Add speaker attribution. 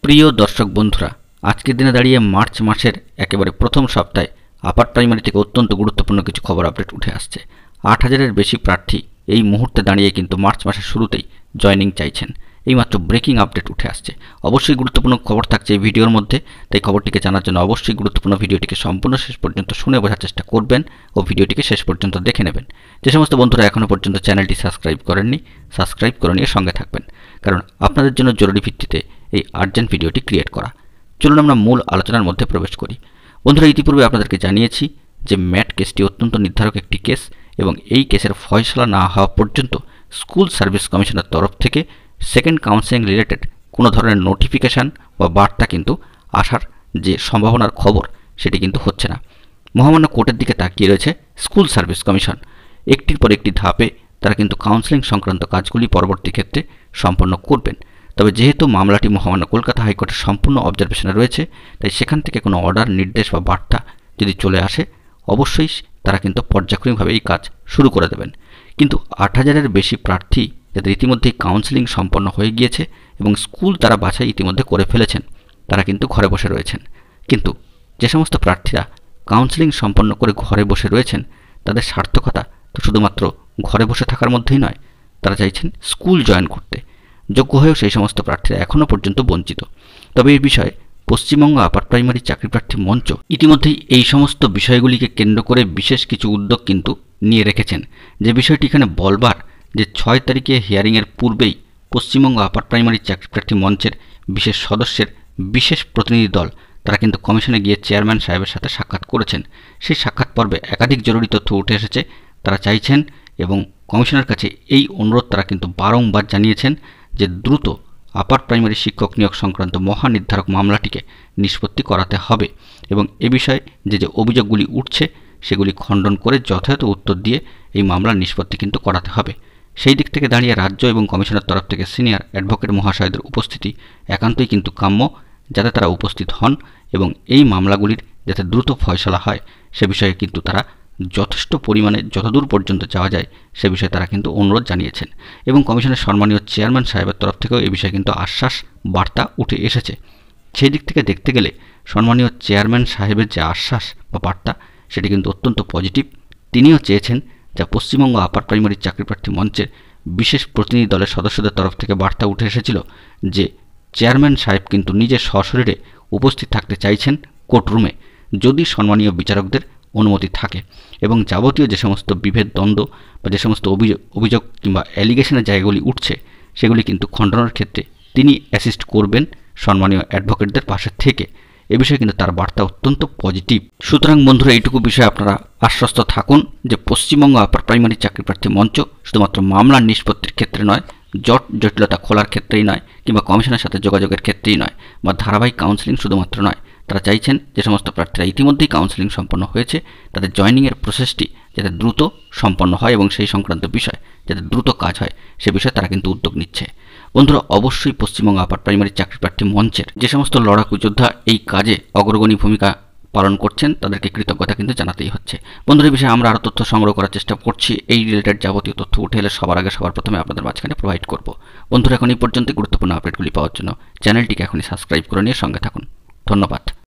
Speaker 1: প্রিয় দর্শক বন্ধুরা, আজকের দিনে দাঁড়িয়ে মার্চ মাসের একেবারে প্রথম সপ্তাহে আপার প্রাইমারি থেকে অত্যন্ত গুরুত্বপূর্ণ কিছু খবর আপডেট উঠে আসছে। ৮,০০০-এর বেশি প্রার্থী এই মুহূর্তে দাঁড়িয়ে কিন্তু মার্চ মাসের শুরুতেই জয়েনিং চাইছেন। এইমাত্র ব্রেকিং আপডেট উঠে আসছে। অবশ্যই গুরুত্বপূর্ণ খবর থাকছে এই ভিডিওর মধ্যে, তাই খবরটিকে জানার জন্য অবশ্যই গুরুত্বপূর্ণ ভিডিওটিকে সম্পূর্ণ শেষ পর্যন্ত শুনে বোঝার চেষ্টা করবেন ও ভিডিওটিকে শেষ পর্যন্ত দেখে নেবেন। যে সমস্ত বন্ধুরা এখনও পর্যন্ত চ্যানেলটি সাবস্ক্রাইব করেননি, সাবস্ক্রাইব করে নিয়ে সঙ্গে থাকবেন, কারণ আপনাদের জন্য জরুরি ভিত্তিতে এই আর্জেন্ট ভিডিওটি ক্রিয়েট করা। চলুন আমরা মূল আলোচনার মধ্যে প্রবেশ করি। বন্ধুরা, ইতিপূর্বে আপনাদেরকে জানিয়েছি যে ম্যাট কেসটি অত্যন্ত নির্ধারক একটি কেস এবং এই কেসের ফয়সলা না হওয়া পর্যন্ত স্কুল সার্ভিস কমিশনের তরফ থেকে সেকেন্ড কাউন্সেলিং রিলেটেড কোনো ধরনের নোটিফিকেশান বা বার্তা কিন্তু আসার যে সম্ভাবনার খবর সেটি কিন্তু হচ্ছে না। মহামান্য কোর্টের দিকে তাকিয়ে রয়েছে স্কুল সার্ভিস কমিশন। একটির পর একটি ধাপে তারা কিন্তু কাউন্সেলিং সংক্রান্ত কাজগুলি পরবর্তী ক্ষেত্রে সম্পন্ন করবেন। তবে যেহেতু মামলাটি মহামান্য কলকাতা হাইকোর্টের সম্পূর্ণ অবজারভেশনে রয়েছে, তাই সেখান থেকে কোনো অর্ডার, নির্দেশ বা বার্তা যদি চলে আসে, অবশ্যই তারা কিন্তু পর্যায়ক্রমিকভাবে এই কাজ শুরু করে দেবেন। কিন্তু ৮,০০০-এর বেশি প্রার্থী যাদের ইতিমধ্যেই কাউন্সেলিং সম্পন্ন হয়ে গিয়েছে এবং স্কুল তারা বাছাই ইতিমধ্যে করে ফেলেছেন, তারা কিন্তু ঘরে বসে রয়েছেন। কিন্তু যে সমস্ত প্রার্থীরা কাউন্সেলিং সম্পন্ন করে ঘরে বসে রয়েছেন, তাদের সার্থকতা তো শুধুমাত্র ঘরে বসে থাকার মধ্যেই নয়, তারা চাইছেন স্কুল জয়েন করতে। যোগ্য হয়েও সেই সমস্ত প্রার্থীরা এখনও পর্যন্ত বঞ্চিত। তবে এই বিষয়ে পশ্চিমবঙ্গ আপার প্রাইমারি চাকরি প্রার্থী মঞ্চ ইতিমধ্যেই এই সমস্ত বিষয়গুলিকে কেন্দ্র করে বিশেষ কিছু উদ্যোগ কিন্তু নিয়ে রেখেছেন। যে বিষয়টি এখানে বলবার, যে ৬ তারিখে হিয়ারিংয়ের পূর্বেই পশ্চিমবঙ্গ আপার প্রাইমারি চাকরি প্রার্থী মঞ্চের বিশেষ সদস্যের বিশেষ প্রতিনিধি দল তারা কিন্তু কমিশনে গিয়ে চেয়ারম্যান সাহেবের সাথে সাক্ষাৎ করেছেন। সেই সাক্ষাৎ পর্বে একাধিক জরুরি তথ্য উঠে এসেছে। তারা চাইছেন এবং কমিশনের কাছে এই অনুরোধ তারা কিন্তু বারংবার জানিয়েছেন যে দ্রুত আপার প্রাইমারি শিক্ষক নিয়োগ সংক্রান্ত মহানির্ধারক মামলাটিকে নিষ্পত্তি করাতে হবে এবং এ বিষয়ে যে অভিযোগগুলি উঠছে সেগুলি খণ্ডন করে যথাযথ উত্তর দিয়ে এই মামলার নিষ্পত্তি কিন্তু করাতে হবে। সেই দিক থেকে দাঁড়িয়ে রাজ্য এবং কমিশনের তরফ থেকে সিনিয়র অ্যাডভোকেট মহাশয়দের উপস্থিতি একান্তই কিন্তু কাম্য, যাতে তারা উপস্থিত হন এবং এই মামলাগুলির যাতে দ্রুত ফয়সলা হয় সে বিষয়ে কিন্তু তারা যথেষ্ট পরিমাণে যতদূর পর্যন্ত যাওয়া যায় সে বিষয়ে তারা কিন্তু অনুরোধ জানিয়েছেন এবং কমিশনের সম্মানীয় চেয়ারম্যান সাহেবের তরফ থেকেও এই বিষয়ে কিন্তু আশ্বাস বার্তা উঠে এসেছে। সেই দিক থেকে দেখতে গেলে সম্মানীয় চেয়ারম্যান সাহেবের যে আশ্বাস বা বার্তা সেটি কিন্তু অত্যন্ত পজিটিভ। তিনিও চেয়েছেন, যা পশ্চিমবঙ্গ আপার প্রাইমারি চাকরি প্রার্থী মঞ্চের বিশেষ প্রতিনিধি দলের সদস্যদের তরফ থেকে বার্তা উঠে এসেছিল যে চেয়ারম্যান সাহেব কিন্তু নিজের সশরীরে উপস্থিত থাকতে চাইছেন কোর্টরুমে, যদি সম্মানীয় বিচারকদের অনুমতি থাকে, এবং যাবতীয় যে সমস্ত বিভেদ, দ্বন্দ্ব বা যে সমস্ত অভিযোগ কিংবা অ্যালিগেশনের জায়গাগুলি উঠছে সেগুলি কিন্তু খণ্ডনের ক্ষেত্রে তিনি অ্যাসিস্ট করবেন সম্মানীয় অ্যাডভোকেটদের পাশে থেকে। এ বিষয়ে কিন্তু তার বার্তা অত্যন্ত পজিটিভ। সুতরাং বন্ধুরা, এইটুকু বিষয়ে আপনারা আশ্বস্ত থাকুন যে পশ্চিমবঙ্গ আপার প্রাইমারি চাকরি প্রার্থী মঞ্চ শুধুমাত্র মামলার নিষ্পত্তির ক্ষেত্রে নয়, জটিলতা খোলার ক্ষেত্রেই নয়, কিংবা কমিশনের সাথে যোগাযোগের ক্ষেত্রেই নয়, বা ধারাবাহিক কাউন্সেলিং শুধুমাত্র নয়, তারা চাইছেন যে সমস্ত প্রার্থীরা ইতিমধ্যেই কাউন্সেলিং সম্পন্ন হয়েছে তাদের জয়েনিংয়ের প্রসেসটি যাতে দ্রুত সম্পন্ন হয় এবং সেই সংক্রান্ত বিষয় যাতে দ্রুত কাজ হয় সে বিষয়ে তারা কিন্তু উদ্যোগ নিচ্ছে। বন্ধুরা, অবশ্যই পশ্চিমবঙ্গ আপার প্রাইমারি চাকরি প্রার্থী মঞ্চের যে সমস্ত লড়াকু যোদ্ধা এই কাজে অগ্রগণী ভূমিকা পালন করছেন তাদেরকে কৃতজ্ঞতা কিন্তু জানাতেই হচ্ছে। বন্ধুরা, এই বিষয়ে আমরা আরও তথ্য সংগ্রহ করার চেষ্টা করছি। এই রিলেটেড যাবতীয় তথ্য উঠে এলে সবার আগে সবার প্রথমে আপনাদের মাঝখানে প্রোভাইড করব। বন্ধুরা, এখন এই পর্যন্ত গুরুত্বপূর্ণ আপডেটগুলি পাওয়ার জন্য চ্যানেলটিকে এখনই সাবস্ক্রাইব করে নিয়ে সঙ্গে থাকুন। ধন্যবাদ।